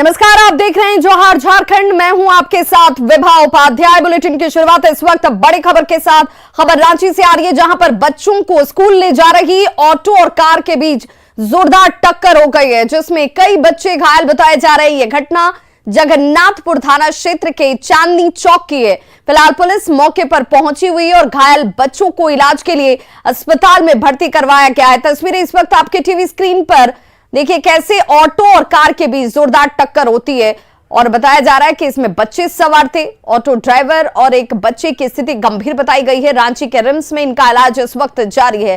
नमस्कार, आप देख रहे हैं जोहार झारखंड। मैं हूं आपके साथ विभा उपाध्याय। बुलेटिन की शुरुआत इस वक्त बड़ी खबर के साथ। खबर रांची से आ रही है, जहां पर बच्चों को स्कूल ले जा रही ऑटो और कार के बीच जोरदार टक्कर हो गई है, जिसमें कई बच्चे घायल बताए जा रहे हैं। यह घटना जगन्नाथपुर थाना क्षेत्र के चांदनी चौक की है। फिलहाल पुलिस मौके पर पहुंची हुई है और घायल बच्चों को इलाज के लिए अस्पताल में भर्ती करवाया गया है। तस्वीरें इस वक्त आपके टीवी स्क्रीन पर देखिए, कैसे ऑटो और कार के बीच जोरदार टक्कर होती है और बताया जा रहा है कि इसमें बच्चे सवार थे। ऑटो ड्राइवर और एक बच्चे की स्थिति गंभीर बताई गई है। रांची के रिम्स में इनका इलाज इस वक्त जारी है।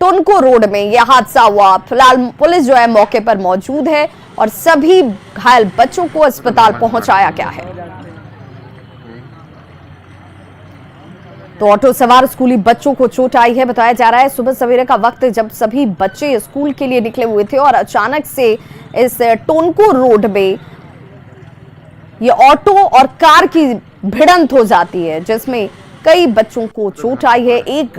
टुनको रोड में यह हादसा हुआ। फिलहाल पुलिस जो है मौके पर मौजूद है और सभी घायल बच्चों को अस्पताल पहुंचाया गया है। तो ऑटो सवार स्कूली बच्चों को चोट आई है। बताया जा रहा है सुबह सवेरे का वक्त जब सभी बच्चे स्कूल के लिए निकले हुए थे और अचानक से इस टोनको रोड में ये ऑटो और कार की भिड़ंत हो जाती है, जिसमें कई बच्चों को चोट आई है। एक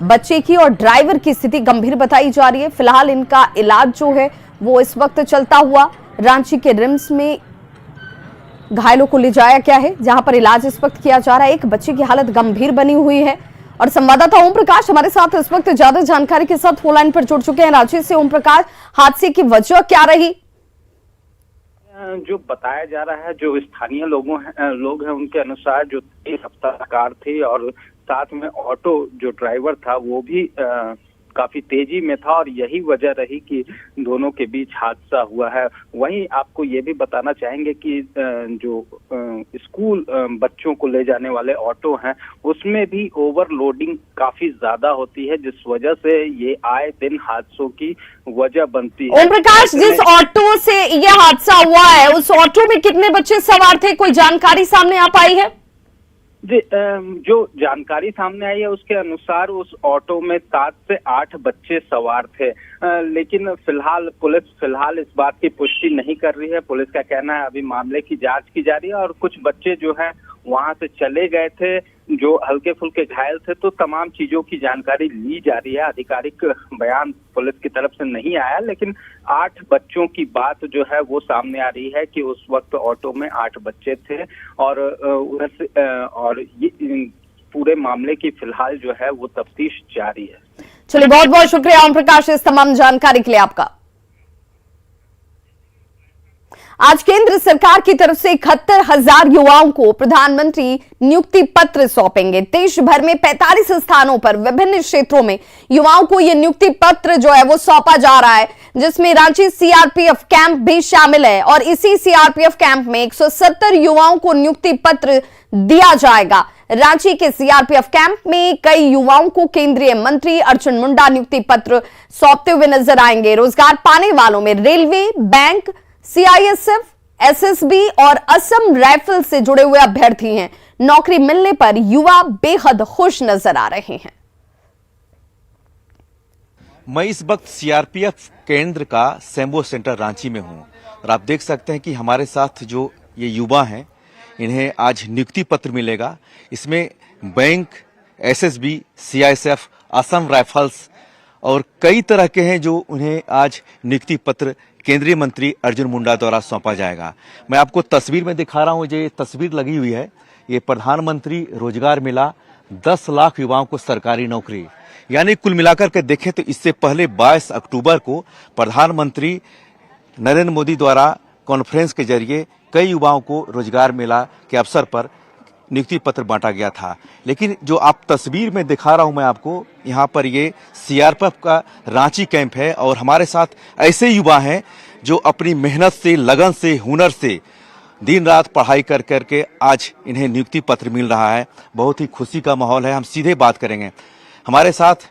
बच्चे की और ड्राइवर की स्थिति गंभीर बताई जा रही है। फिलहाल इनका इलाज जो है वो इस वक्त चलता हुआ रांची के रिम्स में घायलों को ले जाया गया है, जहां पर इलाज इस वक्त किया जा रहा है। एक बच्चे की हालत गंभीर बनी हुई है और संवाददाता ओम प्रकाश हमारे साथ इस वक्त ज्यादा जानकारी के साथ फोन लाइन पर जुड़ चुके हैं। रांची से ओम प्रकाश, हादसे की वजह क्या रही? जो बताया जा रहा है, जो स्थानीय लोग हैं उनके अनुसार जो तेज रफ्तार कार थी और साथ में ऑटो जो ड्राइवर था वो भी काफी तेजी में था और यही वजह रही कि दोनों के बीच हादसा हुआ है। वहीं आपको ये भी बताना चाहेंगे कि जो स्कूल बच्चों को ले जाने वाले ऑटो हैं उसमें भी ओवरलोडिंग काफी ज्यादा होती है, जिस वजह से ये आए दिन हादसों की वजह बनती है। ओम प्रकाश, जिस ऑटो से ये हादसा हुआ है उस ऑटो में कितने बच्चे सवार थे, कोई जानकारी सामने आ पाई है? जी, जो जानकारी सामने आई है उसके अनुसार उस ऑटो में 7 से 8 बच्चे सवार थे, लेकिन पुलिस इस बात की पुष्टि नहीं कर रही है। पुलिस का कहना है अभी मामले की जांच की जा रही है और कुछ बच्चे जो हैं वहां से चले गए थे जो हल्के फुल्के घायल थे, तो तमाम चीजों की जानकारी ली जा रही है। आधिकारिक बयान पुलिस की तरफ से नहीं आया, लेकिन 8 बच्चों की बात जो है वो सामने आ रही है कि उस वक्त ऑटो में 8 बच्चे थे और ये पूरे मामले की फिलहाल जो है वो तफ्तीश जारी है। चलिए, बहुत बहुत शुक्रिया ओम प्रकाश इस तमाम जानकारी के लिए आपका। आज केंद्र सरकार की तरफ से 71,000 युवाओं को प्रधानमंत्री नियुक्ति पत्र सौंपेंगे। देश भर में 45 स्थानों पर विभिन्न क्षेत्रों में युवाओं को यह नियुक्ति पत्र जो है वो सौंपा जा रहा है, जिसमें रांची सीआरपीएफ कैंप भी शामिल है और इसी सीआरपीएफ कैंप में 170 युवाओं को नियुक्ति पत्र दिया जाएगा। रांची के सीआरपीएफ कैंप में कई युवाओं को केंद्रीय मंत्री अर्जुन मुंडा नियुक्ति पत्र सौंपते हुए नजर आएंगे। रोजगार पाने वालों में रेलवे, बैंक, सीआईएसएफ, एसएसबी और असम राइफल से जुड़े हुए अभ्यर्थी हैं। नौकरी मिलने पर युवा बेहद खुश नजर आ रहे हैं। मैं इस वक्त सीआरपीएफ केंद्र का सैम्बो सेंटर रांची में हूं और आप देख सकते हैं कि हमारे साथ जो ये युवा हैं इन्हें आज नियुक्ति पत्र मिलेगा। इसमें bank, SSB, CISF, Assam rifles और कई तरह के हैं जो उन्हें आज नियुक्ति पत्र केंद्रीय मंत्री अर्जुन मुंडा द्वारा सौंपा जाएगा। मैं आपको तस्वीर में दिखा रहा हूं, जो तस्वीर लगी हुई है ये प्रधानमंत्री रोजगार मिला 10 लाख युवाओं को सरकारी नौकरी, यानी कुल मिलाकर के देखें तो इससे पहले 22 अक्टूबर को प्रधानमंत्री नरेंद्र मोदी द्वारा कॉन्फ्रेंस के जरिए कई युवाओं को रोजगार मेला के अवसर पर नियुक्ति पत्र बांटा गया था। लेकिन जो आप तस्वीर में दिखा रहा हूं मैं आपको, यहाँ पर ये सीआरपीएफ का रांची कैंप है और हमारे साथ ऐसे युवा हैं जो अपनी मेहनत से, लगन से, हुनर से दिन रात पढ़ाई कर करके आज इन्हें नियुक्ति पत्र मिल रहा है। बहुत ही खुशी का माहौल है। हम सीधे बात करेंगे। हमारे साथ,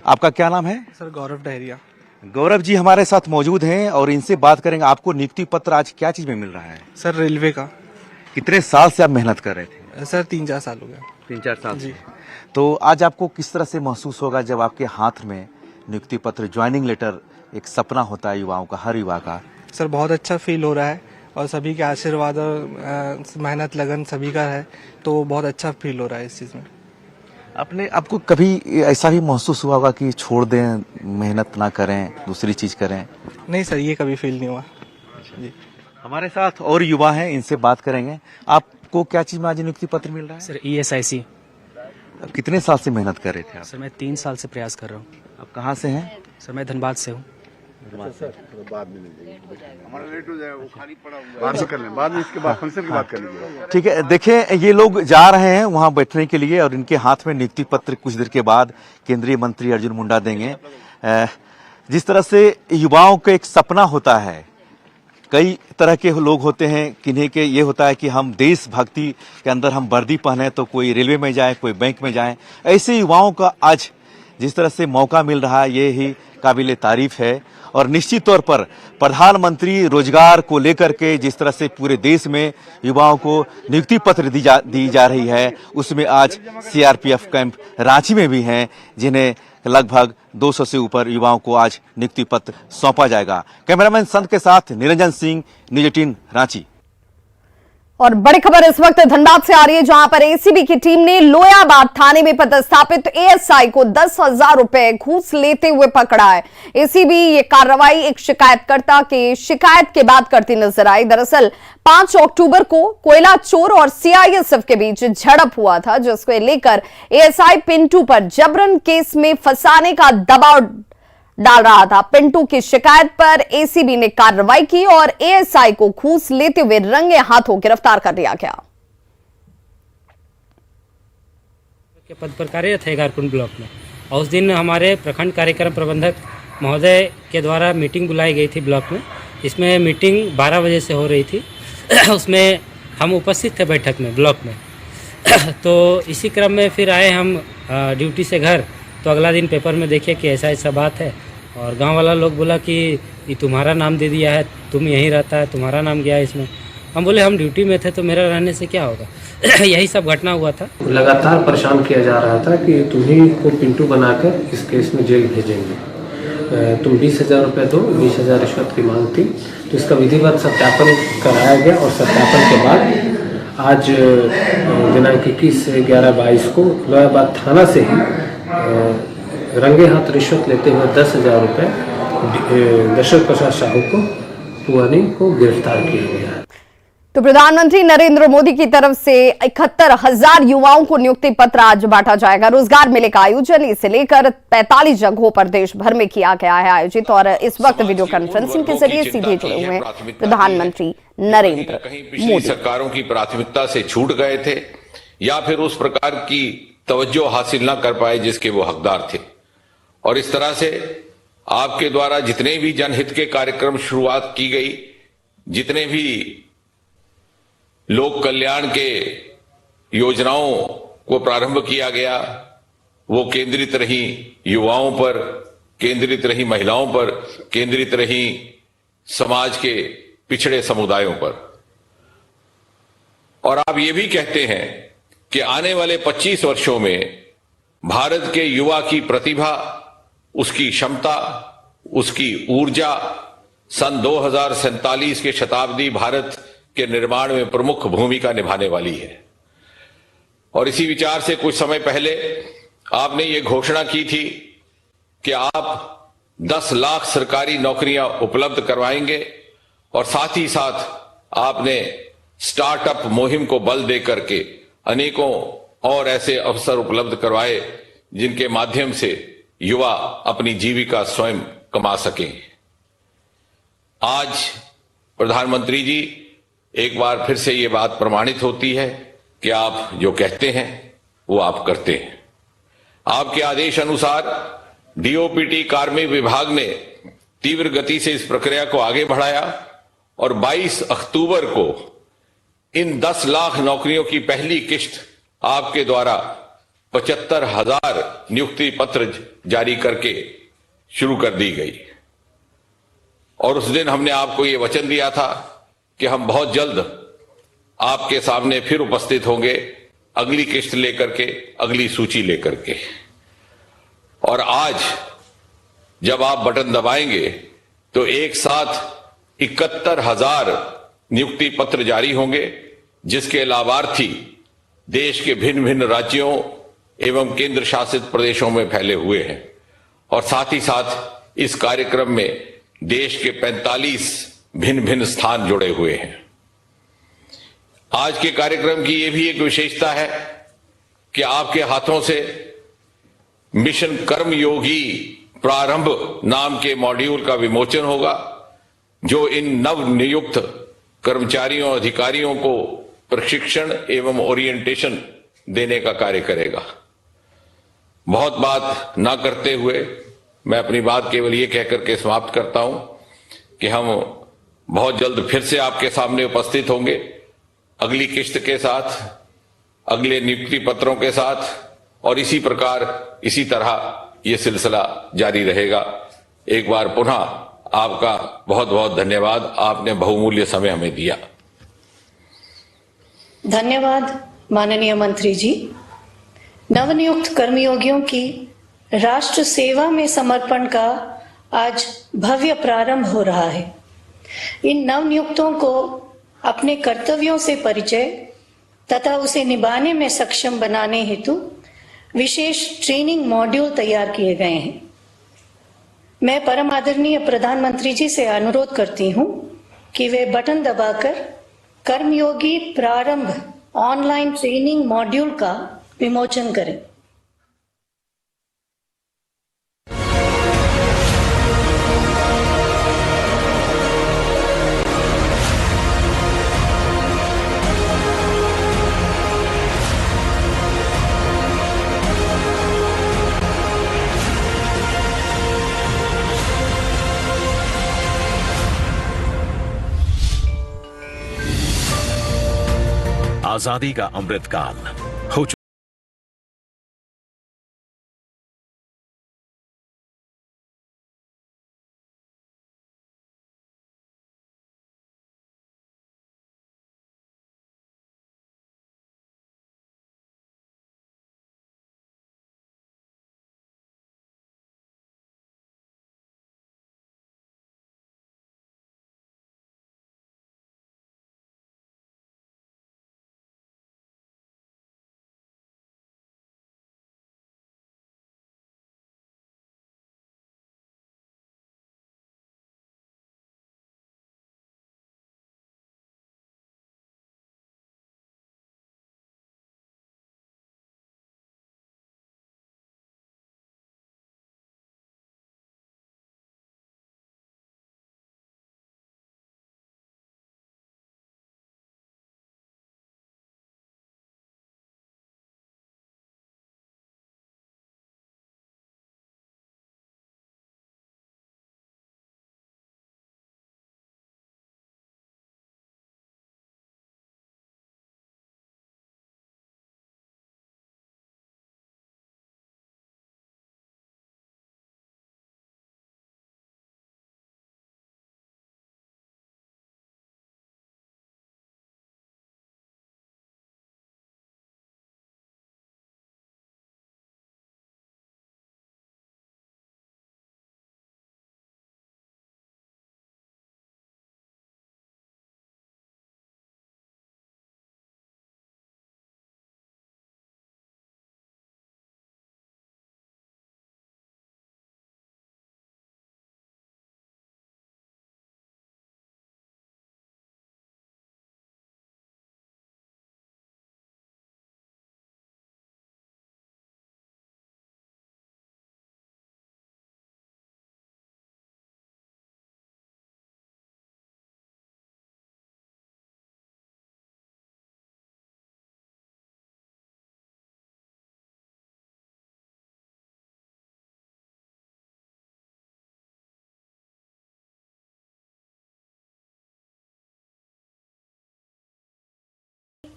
आपका क्या नाम है? सर, गौरव डहरिया। गौरव जी हमारे साथ मौजूद हैं और इनसे बात करेंगे। आपको नियुक्ति पत्र आज क्या चीज में मिल रहा है? सर, रेलवे का। कितने साल से आप मेहनत कर रहे थे? सर, 3-4 साल हो गया। 3-4 साल जी। तो आज आपको किस तरह से महसूस होगा जब आपके हाथ में नियुक्ति पत्र, ज्वाइनिंग लेटर, एक सपना होता है युवाओं का, हर युवा का? सर, बहुत अच्छा फील हो रहा है और सभी के आशीर्वाद और मेहनत लगन सभी का है, तो बहुत अच्छा फील हो रहा है इस चीज़ में। आपको कभी ऐसा भी महसूस हुआ होगा कि छोड़ दें, मेहनत ना करें, दूसरी चीज करें? नहीं सर, ये कभी फील नहीं हुआ जी। हमारे साथ और युवा हैं, इनसे बात करेंगे। आपको क्या चीज में आज नियुक्ति पत्र मिल रहा है? Sir ESIC। कितने साल से मेहनत कर रहे थे आप? सर मैं 3 साल से प्रयास कर रहा हूँ। आप कहाँ से हैं? सर मैं धनबाद से हूँ। बाद में इसके बाद फंक्शन की बात कर लीजिए। ठीक है, देखिए ये लोग जा रहे हैं वहां बैठने के लिए और इनके हाथ में नियुक्ति पत्र कुछ देर के बाद केंद्रीय मंत्री अर्जुन मुंडा देंगे। जिस तरह से युवाओं का एक सपना होता है, कई तरह के लोग होते हैं, किन्हीं के ये होता है कि हम देशभक्ति के अंदर हम वर्दी पहने तो कोई रेलवे में जाए, कोई बैंक में जाए। ऐसे युवाओं का आज जिस तरह से मौका मिल रहा है ये ही काबिल तारीफ है। और निश्चित तौर पर प्रधानमंत्री रोजगार को लेकर के जिस तरह से पूरे देश में युवाओं को नियुक्ति पत्र दी जा रही है, उसमें आज CRPF कैंप रांची में भी हैं जिन्हें लगभग 200 से ऊपर युवाओं को आज नियुक्ति पत्र सौंपा जाएगा। कैमरामैन संत के साथ निरंजन सिंह, न्यूज 18 रांची। और बड़ी खबर इस वक्त धनबाद से आ रही है, जहां पर एसीबी की टीम ने लोयाबाद थाने में पदस्थापित ASI को 10,000 रुपए घूस लेते हुए पकड़ा है। एसीबी ये कार्रवाई एक शिकायतकर्ता के शिकायत के बाद करती नजर आई। दरअसल 5 अक्टूबर को कोयला चोर और CISF के बीच झड़प हुआ था, जिसको लेकर ASI पिंटू पर जबरन केस में फंसाने का दबाव डाल रहा था। पिंटू की शिकायत पर एसीबी ने कार्रवाई की और ASI को घूस लेते हुए रंगे हाथों गिरफ्तार कर लिया गया। के पद पर कार्यरत है गारकुंड ब्लॉक में, और उस दिन हमारे प्रखंड कार्यक्रम प्रबंधक महोदय के द्वारा मीटिंग बुलाई गई थी ब्लॉक में। इसमें मीटिंग 12 बजे से हो रही थी। उसमें हम उपस्थित थे बैठक में ब्लॉक में। तो इसी क्रम में फिर आए हम ड्यूटी से घर, तो अगला दिन पेपर में देखे कि ऐसा बात है, और गांव वाला लोग बोला कि ये तुम्हारा नाम दे दिया है, तुम यहीं रहता है, तुम्हारा नाम गया है इसमें। हम बोले हम ड्यूटी में थे तो मेरा रहने से क्या होगा। यही सब घटना हुआ था। लगातार परेशान किया जा रहा था कि तुम्ही को पिंटू बनाकर इस केस में जेल भेजेंगे, तुम 20,000 रुपये दो, 20,000 रिश्वत की मांग थी। तो इसका विधिवत सत्यापन कराया गया और सत्यापन के बाद आज दिनांक 21 से 11/22 को लोयाबाद थाना से ही रंगे हाथ रिश्वत लेते हुए 10,000 रुपये दशरथ प्रसाद साहू को पुआनी को गिरफ्तार किया गया है। तो प्रधानमंत्री नरेंद्र मोदी की तरफ से 71,000 युवाओं को नियुक्ति पत्र आज बांटा जाएगा। रोजगार मेले का आयोजन इसे लेकर 45 जगहों पर देश भर में किया गया है आयोजित, और इस वक्त वीडियो कॉन्फ्रेंसिंग के जरिए सीधे जुड़े हुए हैं प्रधानमंत्री नरेंद्र मोदी। सरकारों की प्राथमिकता से छूट गए थे या फिर उस प्रकार की तवज्जो हासिल न कर पाए जिसके वो हकदार थे। और इस तरह से आपके द्वारा जितने भी जनहित के कार्यक्रम शुरुआत की गई, जितने भी लोक कल्याण के योजनाओं को प्रारंभ किया गया, वो केंद्रित रही युवाओं पर, केंद्रित रही महिलाओं पर, केंद्रित रही समाज के पिछड़े समुदायों पर। और आप ये भी कहते हैं कि आने वाले 25 वर्षों में भारत के युवा की प्रतिभा, उसकी क्षमता, उसकी ऊर्जा सन 2047 के शताब्दी भारत के निर्माण में प्रमुख भूमिका निभाने वाली है। और इसी विचार से कुछ समय पहले आपने ये घोषणा की थी कि आप 10 लाख सरकारी नौकरियां उपलब्ध करवाएंगे, और साथ ही साथ आपने स्टार्टअप मुहिम को बल दे करके अनेकों और ऐसे अवसर उपलब्ध करवाए जिनके माध्यम से युवा अपनी जीविका स्वयं कमा सकें। आज प्रधानमंत्री जी एक बार फिर से ये बात प्रमाणित होती है कि आप जो कहते हैं वो आप करते हैं। आपके आदेश अनुसार DOPT कार्मिक विभाग ने तीव्र गति से इस प्रक्रिया को आगे बढ़ाया और 22 अक्टूबर को इन 10 लाख नौकरियों की पहली किश्त आपके द्वारा 75,000 नियुक्ति पत्र जारी करके शुरू कर दी गई। और उस दिन हमने आपको ये वचन दिया था कि हम बहुत जल्द आपके सामने फिर उपस्थित होंगे अगली किश्त लेकर के, अगली सूची लेकर के। और आज जब आप बटन दबाएंगे तो एक साथ 71,000 नियुक्ति पत्र जारी होंगे, जिसके लाभार्थी देश के भिन्न भिन्न राज्यों एवं केंद्र शासित प्रदेशों में फैले हुए हैं। और साथ ही साथ इस कार्यक्रम में देश के 45 भिन्न भिन्न स्थान जुड़े हुए हैं। आज के कार्यक्रम की यह भी एक विशेषता है कि आपके हाथों से मिशन कर्मयोगी प्रारंभ नाम के मॉड्यूल का विमोचन होगा, जो इन नव नियुक्त कर्मचारियों अधिकारियों को प्रशिक्षण एवं ओरिएंटेशन देने का कार्य करेगा। बहुत बात न करते हुए मैं अपनी बात केवल ये कहकर के समाप्त करता हूं कि हम बहुत जल्द फिर से आपके सामने उपस्थित होंगे, अगली किश्त के साथ, अगले नियुक्ति पत्रों के साथ, और इसी प्रकार इसी तरह ये सिलसिला जारी रहेगा। एक बार पुनः आपका बहुत बहुत धन्यवाद, आपने बहुमूल्य समय हमें दिया। धन्यवाद माननीय मंत्री जी। नवनियुक्त कर्मयोगियों की राष्ट्र सेवा में समर्पण का आज भव्य प्रारंभ हो रहा है। इन नवनियुक्तों को अपने कर्तव्यों से परिचय तथा उसे निभाने में सक्षम बनाने हेतु विशेष ट्रेनिंग मॉड्यूल तैयार किए गए हैं। मैं परम आदरणीय प्रधानमंत्री जी से अनुरोध करती हूं कि वे बटन दबाकर कर्मयोगी प्रारंभ ऑनलाइन ट्रेनिंग मॉड्यूल का विमोचन करें। आजादी का अमृतकाल हो चुका।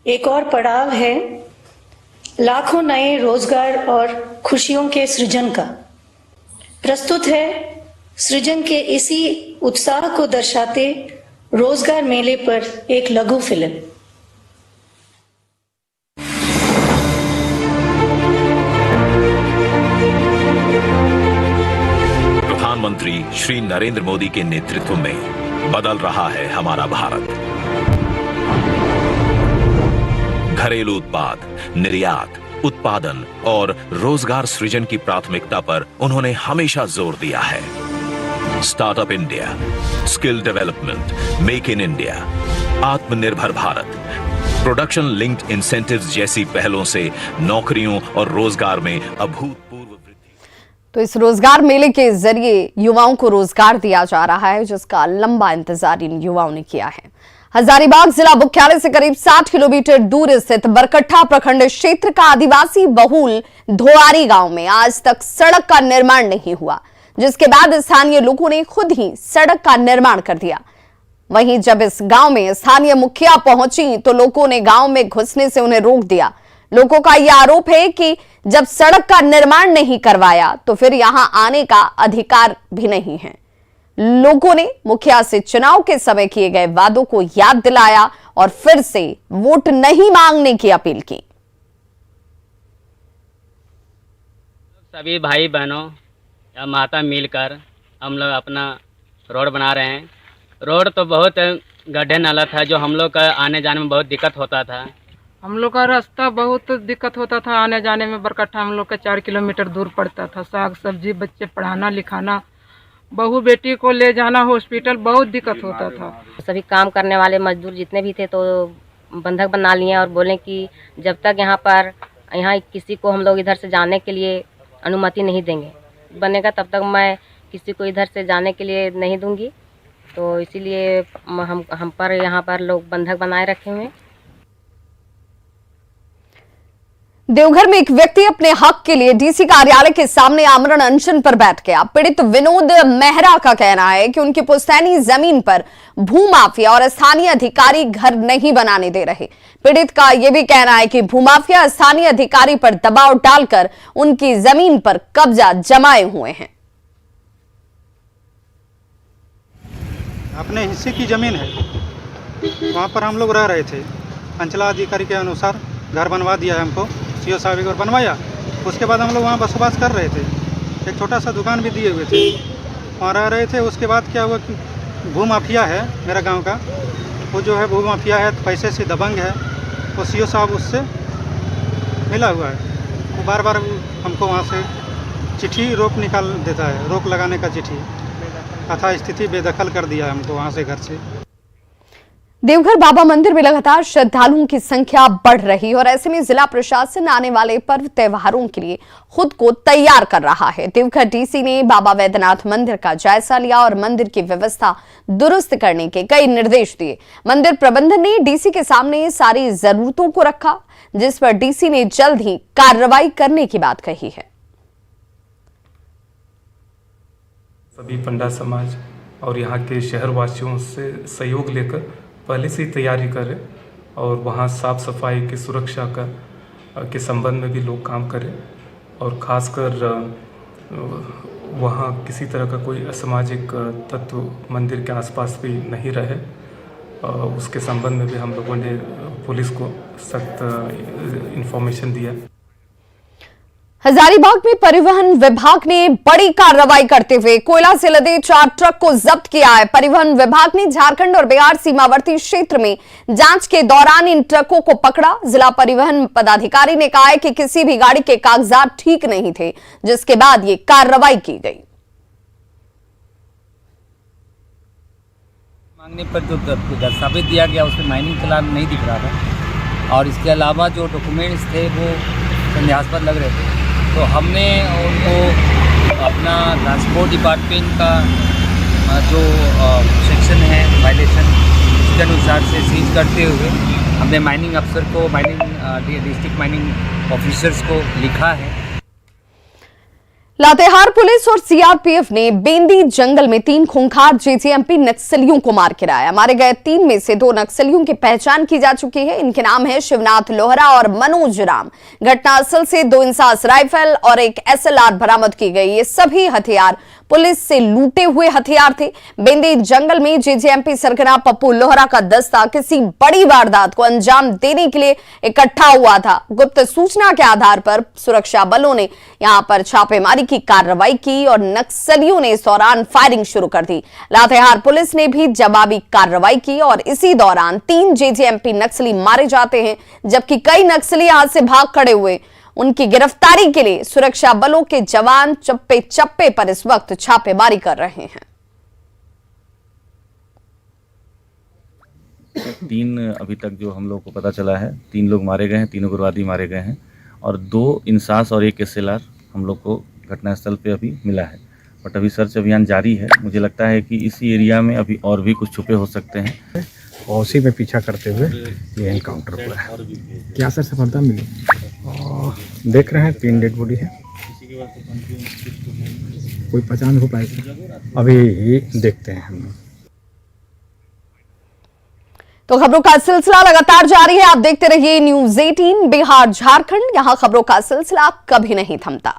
एक और पड़ाव है लाखों नए रोजगार और खुशियों के सृजन का। प्रस्तुत है सृजन के इसी उत्साह को दर्शाते रोजगार मेले पर एक लघु फिल्म। प्रधानमंत्री श्री नरेंद्र मोदी के नेतृत्व में बदल रहा है हमारा भारत। घरेलू उत्पाद, निर्यात, उत्पादन और रोजगार सृजन की प्राथमिकता पर उन्होंने हमेशा जोर दिया है। Startup India, skill development, make in India, आत्मनिर्भर भारत, प्रोडक्शन लिंक्ड इंसेंटिव्स जैसी पहलों से नौकरियों और रोजगार में अभूतपूर्व वृद्धि। तो इस रोजगार मेले के जरिए युवाओं को रोजगार दिया जा रहा है, जिसका लंबा इंतजार इन युवाओं ने किया है। हजारीबाग जिला मुख्यालय से करीब 60 किलोमीटर दूर स्थित बरकट्ठा प्रखंड क्षेत्र का आदिवासी बहुल धोआरी गांव में आज तक सड़क का निर्माण नहीं हुआ, जिसके बाद स्थानीय लोगों ने खुद ही सड़क का निर्माण कर दिया। वहीं जब इस गांव में स्थानीय मुखिया पहुंची तो लोगों ने गांव में घुसने से उन्हें रोक दिया। लोगों का यह आरोप है कि जब सड़क का निर्माण नहीं करवाया तो फिर यहां आने का अधिकार भी नहीं है। लोगों ने मुखिया से चुनाव के समय किए गए वादों को याद दिलाया और फिर से वोट नहीं मांगने की अपील की। सभी भाई बहनों या माता मिलकर हम लोग अपना रोड बना रहे हैं। रोड तो बहुत गड्ढे नाला था, जो हम लोग का आने जाने में बहुत दिक्कत होता था। हम लोग का रास्ता बहुत दिक्कत होता था आने जाने में। बरकट्ठा हम लोग का 4 किलोमीटर दूर पड़ता था। साग सब्जी, बच्चे पढ़ाना लिखाना, बहू बेटी को ले जाना हॉस्पिटल, बहुत दिक्कत होता था। सभी काम करने वाले मजदूर जितने भी थे तो बंधक बना लिए और बोले कि जब तक यहाँ किसी को हम लोग इधर से जाने के लिए अनुमति नहीं देंगे बनेगा, तब तक मैं किसी को इधर से जाने के लिए नहीं दूंगी। तो इसीलिए हम पर यहाँ पर लोग बंधक बनाए रखे हुए। देवघर में एक व्यक्ति अपने हक के लिए डीसी कार्यालय के सामने आमरण अनशन पर बैठ गया। पीड़ित विनोद मेहरा का कहना है कि उनकी पुश्तैनी जमीन पर भूमाफिया और स्थानीय अधिकारी घर नहीं बनाने दे रहे। पीड़ित का यह भी कहना है कि भूमाफिया स्थानीय अधिकारी पर दबाव डालकर उनकी जमीन पर कब्जा जमाए हुए हैं। अपने हिस्से की जमीन है, वहाँ पर हम लोग रह रहे थे। अंचलाधिकारी के अनुसार घर बनवा दिया है हमको, सीओ साहब एक बार बनवाया। उसके बाद हम लोग वहाँ बसवास कर रहे थे। एक छोटा सा दुकान भी दिए हुए थे, वहाँ रह रहे थे। उसके बाद क्या हुआ कि भूमाफिया है मेरा गांव का, वो जो है भूमाफिया है, पैसे से दबंग है। वो सीओ साहब उससे मिला हुआ है। वो बार बार हमको वहाँ से चिट्ठी रोक निकाल देता है, रोक लगाने का चिट्ठी। अथा स्थिति बेदखल कर दिया हमको वहाँ से, घर से। देवघर बाबा मंदिर में लगातार श्रद्धालुओं की संख्या बढ़ रही है और ऐसे में जिला प्रशासन आने वाले पर्व त्योहारों के लिए खुद को तैयार कर रहा है। देवघर डीसी ने बाबा वैद्यनाथ मंदिर का जायजा लिया और मंदिर की व्यवस्था दुरुस्त करने के कई निर्देश दिए। मंदिर प्रबंधन ने डीसी के सामने सारी जरूरतों को रखा, जिस पर डीसी ने जल्द ही कार्रवाई करने की बात कही है। सभी पंडा समाज और यहाँ के शहर वासियों से सहयोग लेकर पहले से ही तैयारी करें और वहाँ साफ सफाई की सुरक्षा के संबंध में भी लोग काम करें और ख़ासकर वहाँ किसी तरह का कोई असामाजिक तत्व मंदिर के आसपास भी नहीं रहे। उसके संबंध में भी हम लोगों ने पुलिस को सख्त इन्फॉर्मेशन दिया। हजारीबाग में परिवहन विभाग ने बड़ी कार्रवाई करते हुए कोयला से लदे 4 ट्रक को जब्त किया है। परिवहन विभाग ने झारखंड और बिहार सीमावर्ती क्षेत्र में जांच के दौरान इन ट्रकों को पकड़ा। जिला परिवहन पदाधिकारी ने कहा है कि किसी भी गाड़ी के कागजात ठीक नहीं थे, जिसके बाद ये कार्रवाई की गई। मांगने पर जो दस्तावेज दिया गया उसमें माइनिंग चलान नहीं दिख रहा था और इसके अलावा जो डॉक्यूमेंट्स थे वो संदेहास्पद लग रहे थे। तो हमने उनको अपना ट्रांसपोर्ट डिपार्टमेंट का जो सेक्शन है वायलेशन, उसके अनुसार से सीज करते हुए हमने माइनिंग अफसर को, डिस्ट्रिक्ट माइनिंग ऑफिसर्स को लिखा है। लातेहार पुलिस और सीआरपीएफ ने बेंदी जंगल में 3 खूंखार जेजेएमपी नक्सलियों को मार गिराया। मारे गए 3 में से 2 नक्सलियों की पहचान की जा चुकी है। इनके नाम है शिवनाथ लोहरा और मनोज राम। घटनास्थल से 2 इंसास राइफल और एक एसएलआर बरामद की गई। ये सभी हथियार पुलिस से लूटे हुए हथियार थे। बेंदी जंगल में जेजेएमपी सरगना पप्पू लोहरा का दस्ता किसी बड़ी वारदात को अंजाम देने के लिए इकट्ठा हुआ था। गुप्त सूचना के आधार पर सुरक्षा बलों ने यहां पर छापेमारी की कार्रवाई की और नक्सलियों ने इस दौरान फायरिंग शुरू कर दी। लातेहार पुलिस ने भी जवाबी कार्रवाई की और इसी दौरान 3 जेजेएमपी नक्सली मारे जाते हैं, जबकि कई नक्सली यहां से भाग खड़े हुए। उनकी गिरफ्तारी के लिए सुरक्षा बलों के जवान चप्पे चप्पे पर इस वक्त छापेमारी कर रहे हैं। 3 अभी तक जो हम लोग को पता चला है, 3 लोग मारे गए हैं, 3 उग्रवादी मारे गए हैं और 2 इंसास और 1 SLR हम लोग को घटनास्थल पे अभी मिला है। बट अभी सर्च अभियान जारी है। मुझे लगता है कि इसी एरिया में अभी और भी कुछ छुपे हो सकते हैं और उसी में पीछा करते हुए ये एनकाउंटर हुआ है। क्या सर सफलता मिली? और देख रहे हैं 3 डेड बॉडी है, कोई पहचान हो पाएगी अभी देखते हैं हम। तो खबरों का सिलसिला लगातार जारी है। आप देखते रहिए न्यूज़ 18 बिहार झारखंड। यहां खबरों का सिलसिला कभी नहीं थमता।